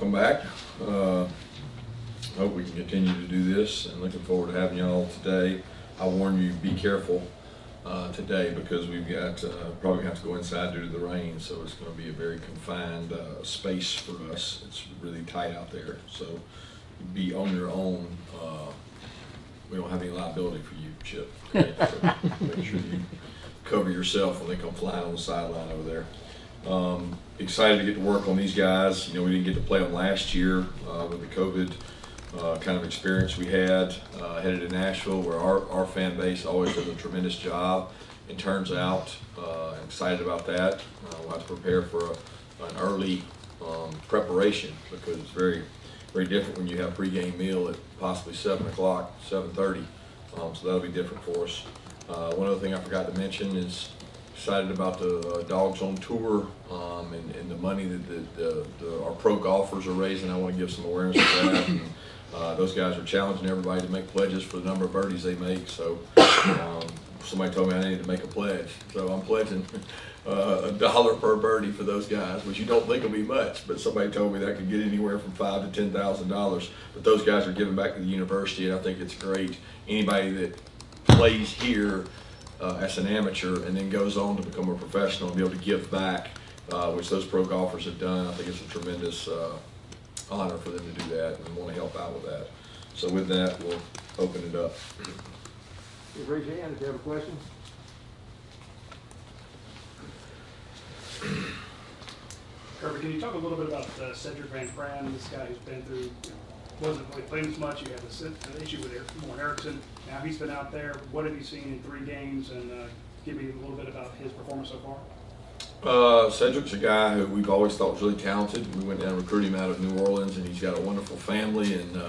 Welcome back. Hope we can continue to do this, and looking forward to having y'all today. I warn you, be careful today, because we've got probably have to go inside due to the rain, so it's going to be a very confined space for us. It's really tight out there, so be on your own. We don't have any liability for you, Chip. Okay? So make sure you cover yourself when they come flying on the sideline over there. Excited to get to work on these guys. You know, we didn't get to play them last year with the COVID kind of experience we had headed to Nashville, where our fan base always does a tremendous job and turns out. I'm excited about that. We'll have to prepare for an early preparation, because it's very different when you have a pregame meal at possibly 7 o'clock, 7:30. So that'll be different for us. One other thing I forgot to mention is excited about the Dogs on Tour and the money that our pro golfers are raising. I want to give some awareness to that. And, those guys are challenging everybody to make pledges for the number of birdies they make. So somebody told me I needed to make a pledge. So I'm pledging $1 per birdie for those guys, which you don't think will be much, but somebody told me that could get anywhere from $5,000 to $10,000. But those guys are giving back to the university, and I think it's great. Anybody that plays here as an amateur and then goes on to become a professional and be able to give back, which those pro golfers have done, I think it's a tremendous honor for them to do that, and want to help out with that. So with that, we'll open it up. Just raise your hand if you have a question. Kirby, can you talk a little bit about Cedric Van Pran, this guy who's been through, wasn't really playing as much, you had the issue with Warren Erickson. Now he's been out there. What have you seen in 3 games, and give me a little bit about his performance so far? Cedric's a guy who we've always thought was really talented. We went down and recruited him out of New Orleans, and he's got a wonderful family, and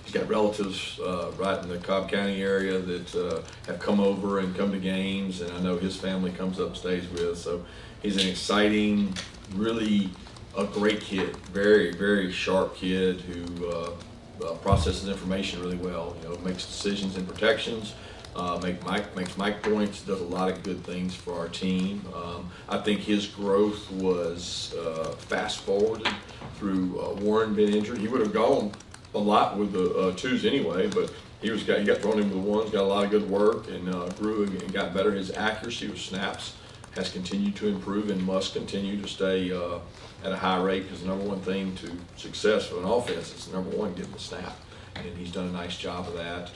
he's got relatives right in the Cobb County area that have come over and come to games, and I know his family comes up and stays with. So he's an exciting, really a great kid, very sharp kid who processes information really well. You know, makes decisions and protections. Makes mic points, does a lot of good things for our team. I think his growth was fast forwarded through Warren being injured. He would have gone a lot with the twos anyway, but he got thrown in with the ones, got a lot of good work, and grew and got better. His accuracy with snaps has continued to improve and must continue to stay at a high rate, because the number one thing to success for an offense is number one, getting the snap, and he's done a nice job of that.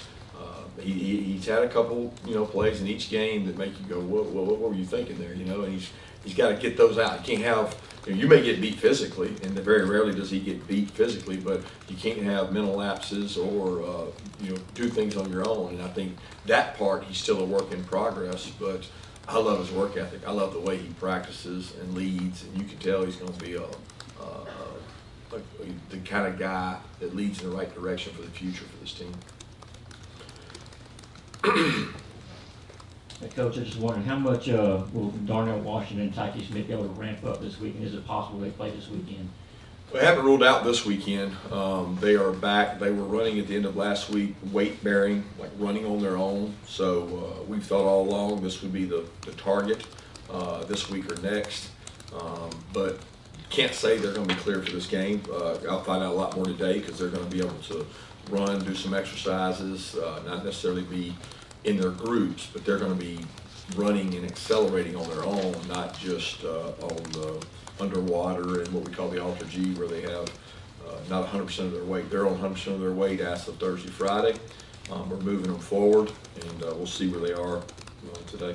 He's had a couple, plays in each game that make you go, what were you thinking there? And he's got to get those out. You can't have, you may get beat physically, and very rarely does he get beat physically, but you can't have mental lapses or do things on your own. And I think that part, he's still a work in progress, but I love his work ethic. I love the way he practices and leads, and you can tell he's going to be the kind of guy that leads in the right direction for the future for this team. Hey, Coach, I just wondering, how much will Darnell Washington and Tyke Smith be able to ramp up this weekend? Is it possible they play this weekend? We haven't ruled out this weekend. They are back. They were running at the end of last week, weight bearing, like running on their own. So we've thought all along this would be the target this week or next. But can't say they're going to be clear for this game. I'll find out a lot more today, because they're going to be able to run, do some exercises, not necessarily be in their groups, but they're going to be running and accelerating on their own, not just on the underwater and what we call the Alter G, where they have not 100% of their weight. They're on 100% of their weight as of Thursday, Friday. We're moving them forward, and we'll see where they are today.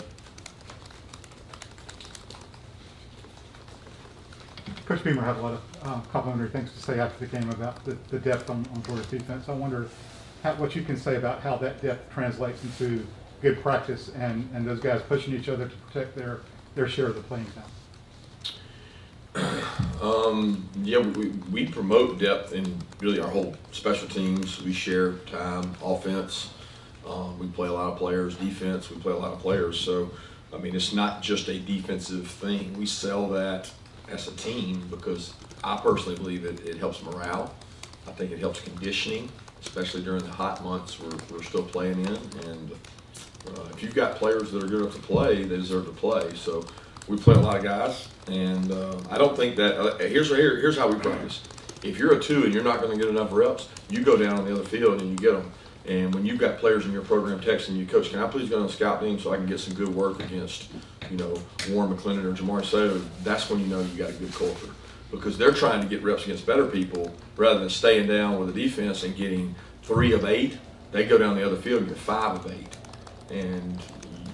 Coach Beamer had a lot of complimentary things to say after the game about the depth on Georgia's defense. I wonder what you can say about how that depth translates into good practice and those guys pushing each other to protect their share of the playing time. Yeah, we promote depth in really our whole special teams. We share time, offense. We play a lot of players. Defense, we play a lot of players. So, I mean, it's not just a defensive thing. We sell that as a team because I personally believe it helps morale. I think it helps conditioning, especially during the hot months we're still playing in. And if you've got players that are good enough to play, they deserve to play. So we play a lot of guys, and I don't think that here's how we practice. If you're a 2 and you're not going to get enough reps, you go down on the other field and you get them. And when you've got players in your program texting you, Coach, can I please go on the scout team so I can get some good work against, Warren McClendon or Jamari Soto, that's when you know you got a good culture. Because they're trying to get reps against better people rather than staying down with the defense and getting 3 of 8. They go down the other field and get 5 of 8. And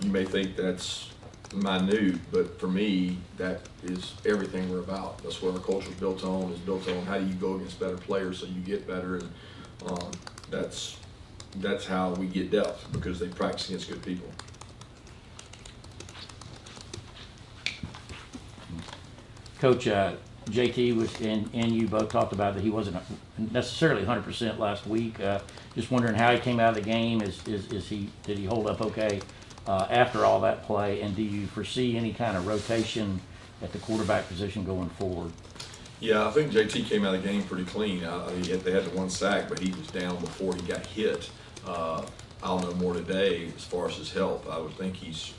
you may think that's minute, but for me, that is everything we're about. That's what our culture is built on how do you go against better players so you get better, and that's how we get depth, because they practice against good people. Coach, JT was and you both talked about that he wasn't necessarily 100% last week. Just wondering how he came out of the game. Did he hold up okay after all that play? And do you foresee any kind of rotation at the quarterback position going forward? Yeah, I think JT came out of the game pretty clean. They had the 1 sack, but he was down before he got hit. I'll know more today as far as his health. I would think he's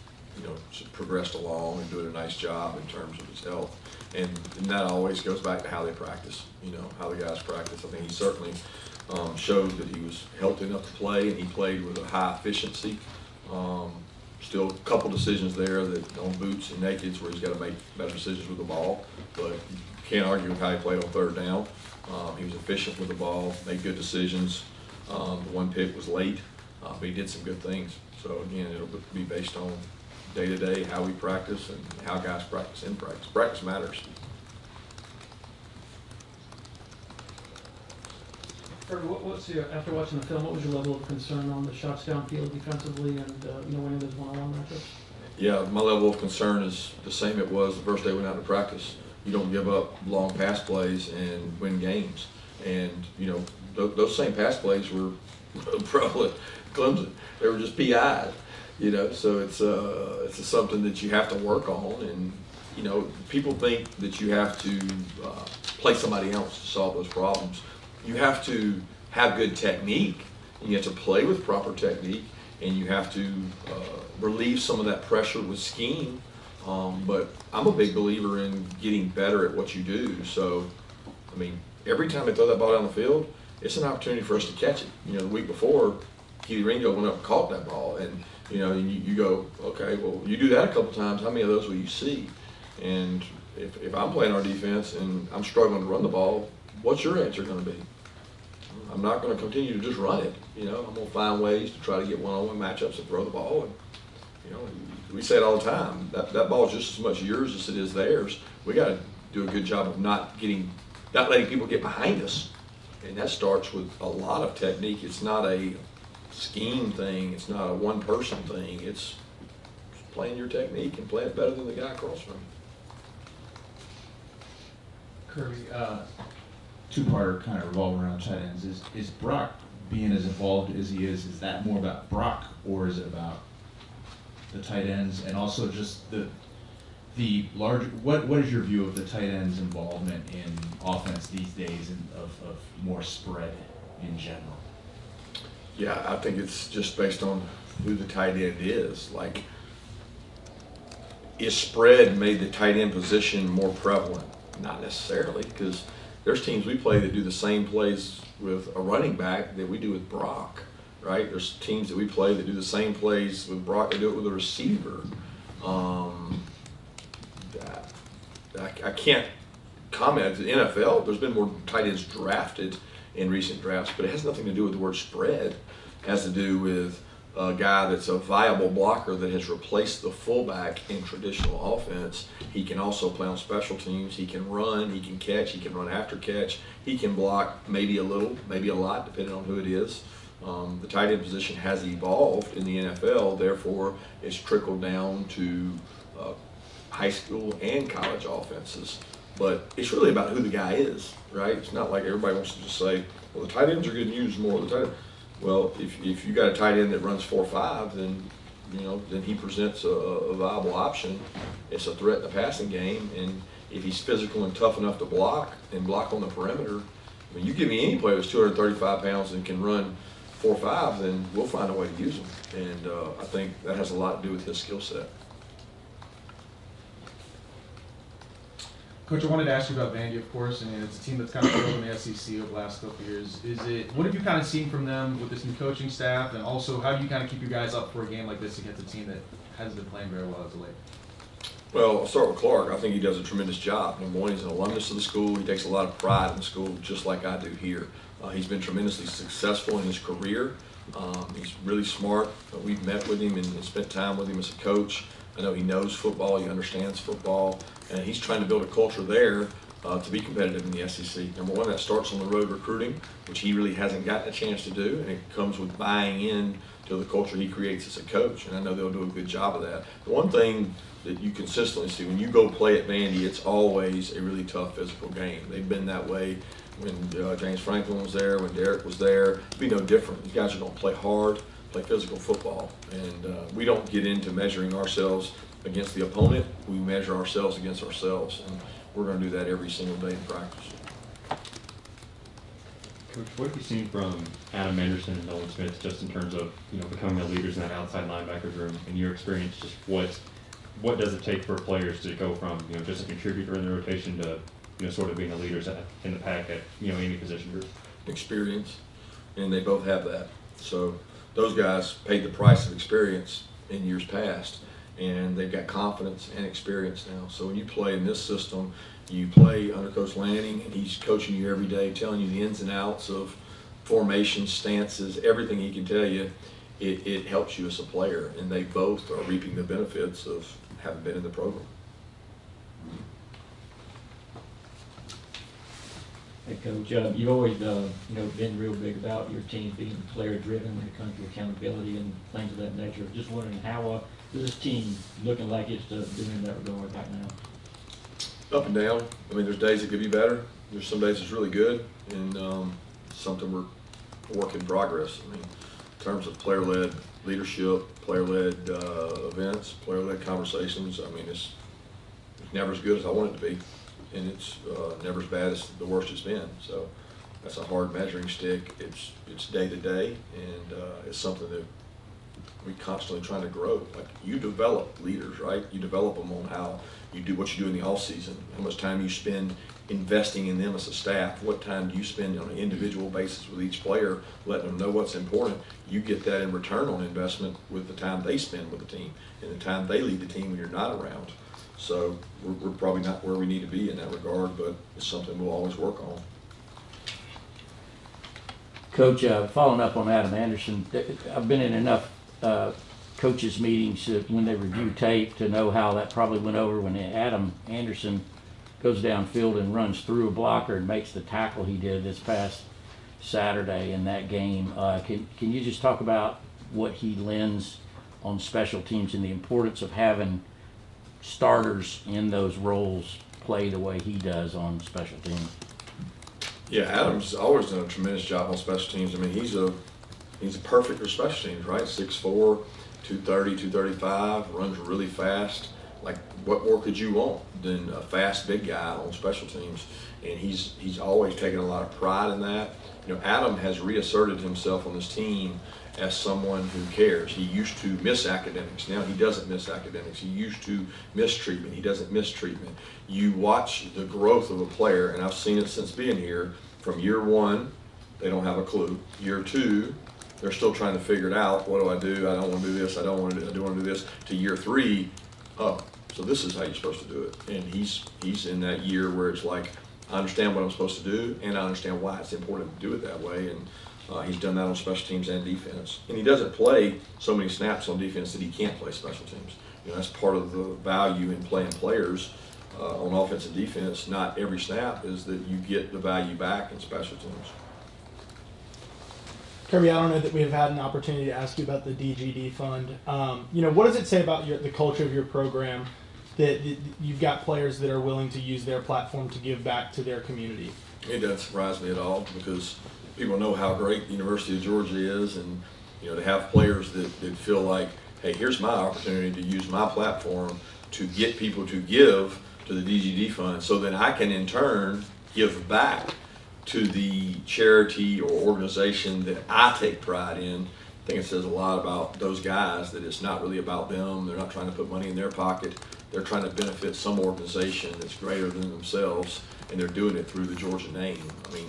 progressed along and doing a nice job in terms of his health. And that always goes back to how they practice, how the guys practice. I think he certainly showed that he was healthy enough to play, and he played with a high efficiency. Still a couple decisions there that on boots and nakeds where he's got to make better decisions with the ball, but you can't argue with how he played on 3rd down. He was efficient with the ball, made good decisions. The 1 pick was late, but he did some good things. So again, it'll be based on day-to-day, how we practice and how guys practice in practice. Practice matters. After watching the film, what was your level of concern on the shots downfield defensively and winning those one-on-one matchups? Yeah, my level of concern is the same it was the first day we went out to practice. You don't give up long pass plays and win games. And those same pass plays were probably Clemson. They were just PI'd. So it's something that you have to work on, and people think that you have to play somebody else to solve those problems. You have to have good technique, and you have to play with proper technique, and you have to relieve some of that pressure with scheme. But I'm a big believer in getting better at what you do. So, every time they throw that ball down the field, it's an opportunity for us to catch it. The week before, Keely Ringo went up and caught that ball, and you go, okay, well, you do that a couple times, how many of those will you see? And if I'm playing our defense and I'm struggling to run the ball, what's your answer going to be? I'm not going to continue to just run it. I'm going to find ways to try to get one-on-one matchups and throw the ball. And we say it all the time. That ball is just as much yours as it is theirs. We got to do a good job of not letting people get behind us. And that starts with a lot of technique. It's not a scheme thing. It's not a one-person thing. It's playing your technique and playing better than the guy across from you. Kirby, two-parter kind of revolving around tight ends. Is Brock being as involved as he is that more about Brock, or is it about the tight ends? And also just the larger, what is your view of the tight ends' involvement in offense these days and of more spread in general? Yeah, I think it's just based on who the tight end is. Like, is spread made the tight end position more prevalent? Not necessarily, because there's teams we play that do the same plays with a running back that we do with Brock, right? There's teams that we play that do the same plays with Brock, they do it with a receiver. I can't comment. The NFL, there's been more tight ends drafted in recent drafts, but it has nothing to do with the word spread. It has to do with a guy that's a viable blocker that has replaced the fullback in traditional offense. He can also play on special teams. He can run, he can catch, he can run after catch. He can block maybe a little, maybe a lot, depending on who it is. The tight end position has evolved in the NFL, therefore it's trickled down to high school and college offenses. But it's really about who the guy is, right? It's not like everybody wants to just say, well, the tight ends are getting used more. Well, if you got a tight end that runs 4.5, then he presents a viable option. It's a threat in the passing game, and if he's physical and tough enough to block on the perimeter, you give me any player that's 235 pounds and can run 4.5, then we'll find a way to use him. And I think that has a lot to do with his skill set. Coach, I wanted to ask you about Vandy, of course, and it's a team that's kind of struggled in the SEC over the last couple of years. What have you kind of seen from them with this new coaching staff, and also how do you kind of keep you guys up for a game like this against a team that hasn't been playing very well as of late? Well, I'll start with Clark. I think he does a tremendous job. Number one, he's an alumnus of the school. He takes a lot of pride in the school, just like I do here. He's been tremendously successful in his career. He's really smart. We've met with him and spent time with him as a coach. I know he knows football, he understands football, and he's trying to build a culture there to be competitive in the SEC. Number one, that starts on the road recruiting, which he really hasn't gotten a chance to do, and it comes with buying in to the culture he creates as a coach, and I know they'll do a good job of that. The one thing that you consistently see when you go play at Vandy, it's always a really tough physical game. They've been that way when James Franklin was there, when Derek was there. It'd be no different. These guys are going to play hard, play physical football, and we don't get into measuring ourselves against the opponent. We measure ourselves against ourselves, and we're going to do that every single day in practice. Coach, what have you seen from Adam Anderson and Nolan Smith just in terms of becoming the leaders in that outside linebacker room? In your experience, just what does it take for players to go from just a contributor in the rotation to sort of being the leaders in the pack at any position group? Experience, and they both have that. So those guys paid the price of experience in years past, and they've got confidence and experience now. So when you play in this system, you play under Coach Lanning, and he's coaching you every day, telling you the ins and outs of formation, stances, everything he can tell you. It helps you as a player, and they both are reaping the benefits of having been in the program. Hey, Coach, you've always been real big about your team being player-driven when it comes to accountability and things of that nature. Just wondering how is this team looking like it's doing in that regard right now? Up and down. I mean, there's days it could be better. There's some days it's really good, and something we're a work in progress. I mean, in terms of player-led leadership, player-led events, player-led conversations, I mean, it's never as good as I want it to be, and it's never as bad as the worst it's been. So that's a hard measuring stick. It's day to day, and it's something that we constantly trying to grow. Like, you develop leaders, right? You develop them on how you do what you do in the off season, how much time you spend investing in them as a staff, what time do you spend on an individual basis with each player, letting them know what's important. You get that in return on investment with the time they spend with the team and the time they lead the team when you're not around. So we're probably not where we need to be in that regard, but it's something we'll always work on. Coach, following up on Adam Anderson, I've been in enough coaches meetings when they review tape to know how that probably went over when Adam Anderson goes downfield and runs through a blocker and makes the tackle he did this past Saturday in that game. Can you just talk about what he lends on special teams and the importance of having starters in those roles play the way he does on special teams? Yeah, Adam's always done a tremendous job on special teams. I mean, he's a perfect for special teams, right? 6'4", 230, 235, runs really fast. Like, what more could you want than a fast big guy on special teams? And he's always taken a lot of pride in that. Adam has reasserted himself on this team as someone who cares. He used to miss academics. Now he doesn't miss academics. He used to miss treatment. He doesn't miss treatment. You watch the growth of a player, and I've seen it since being here. From year one, they don't have a clue. Year two, they're still trying to figure it out. What do I do? I don't want to do this. I don't want to do. I do want to do this. To year three, oh, so this is how you're supposed to do it. And he's in that year where it's like, I understand what I'm supposed to do, and I understand why it's important to do it that way. And he's done that on special teams and defense. And he doesn't play so many snaps on defense that he can't play special teams. That's part of the value in playing players on offense and defense. Not every snap is that you get the value back in special teams. Kirby, I don't know that we've had an opportunity to ask you about the DGD fund. What does it say about the culture of your program that you've got players that are willing to use their platform to give back to their community? It doesn't surprise me at all, because people know how great the University of Georgia is, and to have players that feel like, hey, here's my opportunity to use my platform to get people to give to the DGD fund, so then I can in turn give back to the charity or organization that I take pride in. I think it says a lot about those guys that it's not really about them. They're not trying to put money in their pocket. they're trying to benefit some organization that's greater than themselves, and they're doing it through the Georgia name. I mean,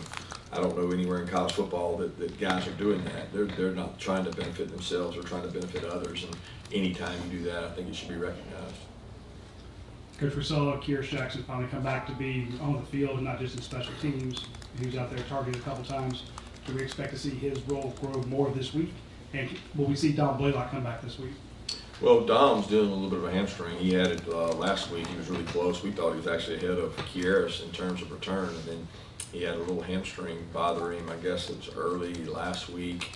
I don't know anywhere in college football that guys are doing that. They're not trying to benefit themselves, they're trying to benefit others, and anytime you do that, I think it should be recognized. Coach, we saw Kirby Jackson finally come back to be on the field and not just in special teams. He was out there targeted a couple times. Do we expect to see his role grow more this week? And will we see Dom Blaylock come back this week? Well, Dom's dealing with a little bit of a hamstring. He had it last week. He was really close. We thought he was actually ahead of Kieris in terms of return, and then he had a little hamstring bother him. I guess it was early last week.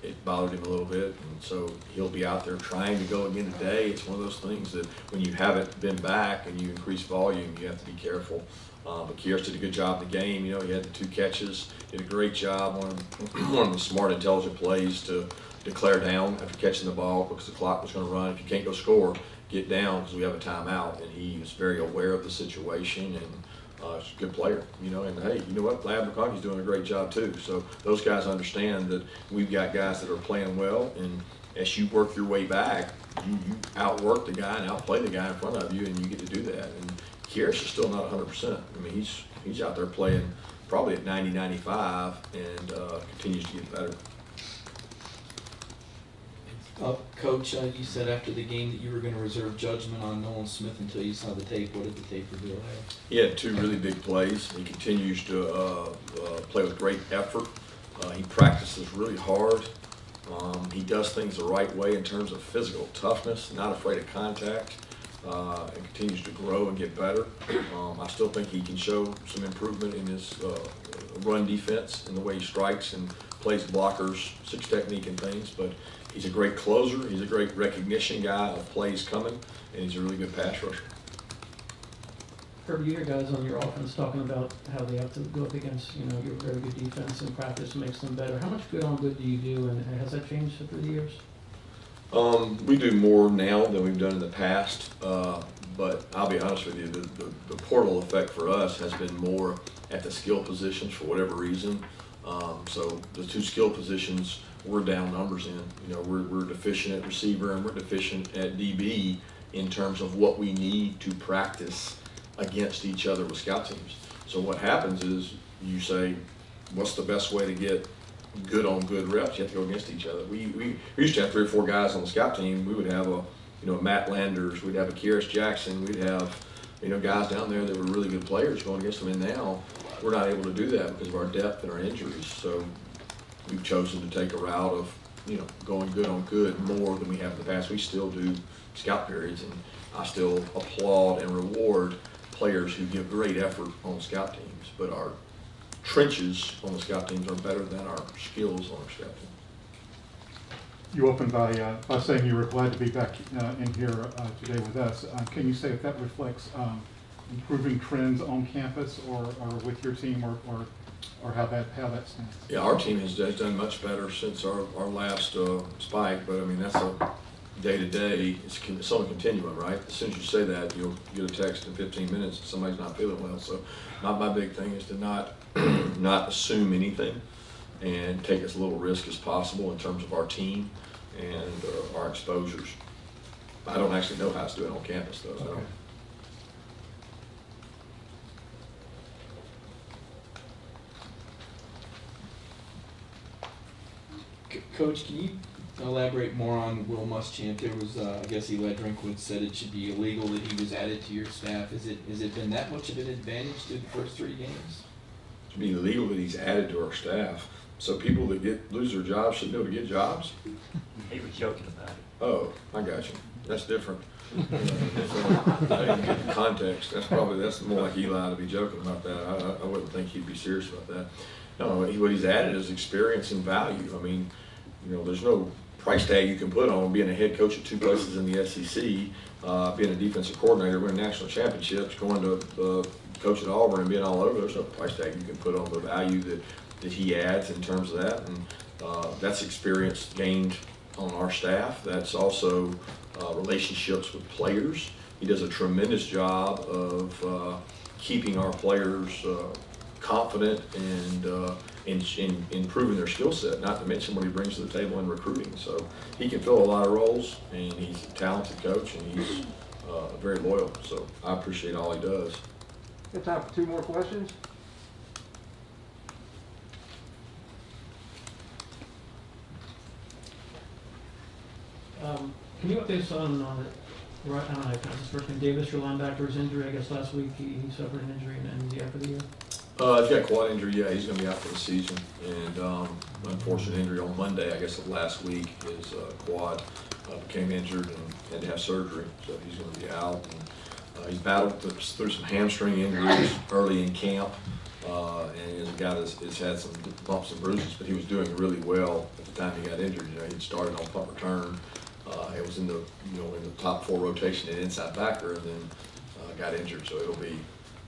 It bothered him a little bit, and so he'll be out there trying to go again today. It's one of those things that when you haven't been back and you increase volume, you have to be careful. But Kieris did a good job in the game. You know, he had the 2 catches, did a great job. One of the smart, intelligent plays to declare down after catching the ball because the clock was going to run. If you can't go score, get down because we have a timeout. And he was very aware of the situation, and he's a good player, you know. And hey, you know what? Lab McConkey's doing a great job too. So those guys understand that we've got guys that are playing well, and as you work your way back, you outwork the guy and outplay the guy in front of you, and you get to do that. And Kieris is still not 100%. I mean, he's out there playing probably at 90, 95, and continues to get better. Coach, you said after the game that you were going to reserve judgment on Nolan Smith until you saw the tape. What did the tape reveal? He had 2 really big plays. He continues to play with great effort. He practices really hard. He does things the right way in terms of physical toughness, not afraid of contact, and continues to grow and get better. I still think he can show some improvement in his run defense, in the way he strikes and plays blockers, 6 technique and things, but he's a great closer. He's a great recognition guy of plays coming, and he's a really good pass rusher. Kirby, you hear guys on your offense talking about how they have to go up against, you know, your very good defense and practice makes them better. How much good on good do you do, and has that changed through the years? We do more now than we've done in the past, but I'll be honest with you, the portal effect for us has been more at the skill positions for whatever reason. So the 2 skill positions, we're down numbers in. You know, we're deficient at receiver and we're deficient at DB in terms of what we need to practice against each other with scout teams. So what happens is you say, what's the best way to get good on good reps? You have to go against each other. We used to have 3 or 4 guys on the scout team. We would have a, you know, Matt Landers, we'd have a Kirby Jackson, we'd have, you know, guys down there that were really good players going against them. And now we're not able to do that because of our depth and our injuries. So we've chosen to take a route of, you know, going good on good more than we have in the past. We still do scout periods, and I still applaud and reward players who give great effort on scout teams, but our trenches on the scout teams are better than our skills on our scout team. You opened by saying you were glad to be back in here today with us. Can you say if that reflects improving trends on campus or with your team, or how that stands? Yeah, our team has done much better since our last spike, but I mean, that's a day-to-day, it's on a continuum, right? As soon as you say that, you'll get a text in 15 minutes that somebody's not feeling well. So my big thing is to not assume anything and take as little risk as possible in terms of our team and our exposures. I don't actually know how to do it on campus, though. So. Okay. Coach, can you elaborate more on Will Muschamp? There was, I guess Eli Drinkwood said it should be illegal that he was added to your staff. Has it been that much of an advantage through the first 3 games? It should be illegal that he's added to our staff. So people that lose their jobs should be able to get jobs? He was joking about it. Oh, I got you. That's different. So, I didn't get the context. That's more like Eli to be joking about that. I wouldn't think he'd be serious about that. No, what he's added is experience and value. I mean, you know, there's no price tag you can put on being a head coach at 2 places in the SEC, being a defensive coordinator, winning national championships, going to coach at Auburn and being all over. There's no price tag you can put on the value that he adds in terms of that, and that's experience gained on our staff. That's also relationships with players. He does a tremendous job of keeping our players confident and in improving their skill set, not to mention what he brings to the table in recruiting. So he can fill a lot of roles, and he's a talented coach, and he's very loyal. So I appreciate all he does. Got time for 2 more questions? Can you update us on, right, I don't know, kind of first name Davis, your linebacker, injury? I guess last week he suffered an injury and he's out for the year. He's got quad injury. Yeah, he's going to be out for the season. And unfortunate injury on Monday, I guess of last week. His quad became injured and had to have surgery, so he's going to be out. And he's battled through some hamstring injuries early in camp, and he's a guy that's had some bumps and bruises, but he was doing really well at the time he got injured. You know, he'd started on punt return. It was in the in the top 4 rotation at inside backer, and then got injured. So it'll be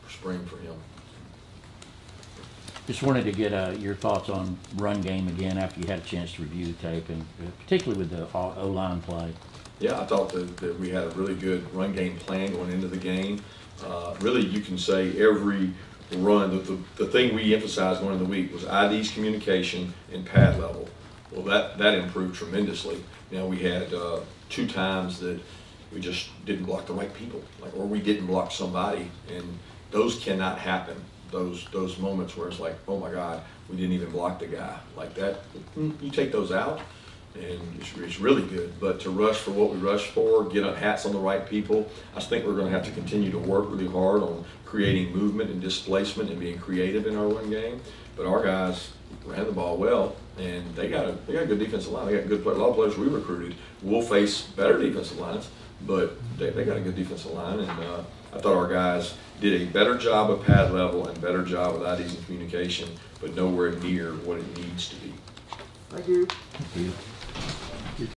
spring for him. Just wanted to get your thoughts on run game again after you had a chance to review the tape, and particularly with the O-line play. Yeah, I thought that we had a really good run game plan going into the game. Really, you can say every run, the thing we emphasized going into the week was ID's communication and pad level. Well, that improved tremendously. You know, we had 2 times that we just didn't block the right people, or we didn't block somebody, and those cannot happen. Those moments where it's like, oh my God, we didn't even block the guy like that. You take those out, and it's really good. But to rush for what we rushed for, get our hats on the right people, I think we're going to have to continue to work really hard on creating movement and displacement and being creative in our run game. But our guys ran the ball well, and they got a good defensive line. They got good players. A lot of players we recruited will face better defensive lines, but they got a good defensive line, and I thought our guys did a better job of pad level and better job with IDs and communication, but nowhere near what it needs to be. Thank you. Thank you.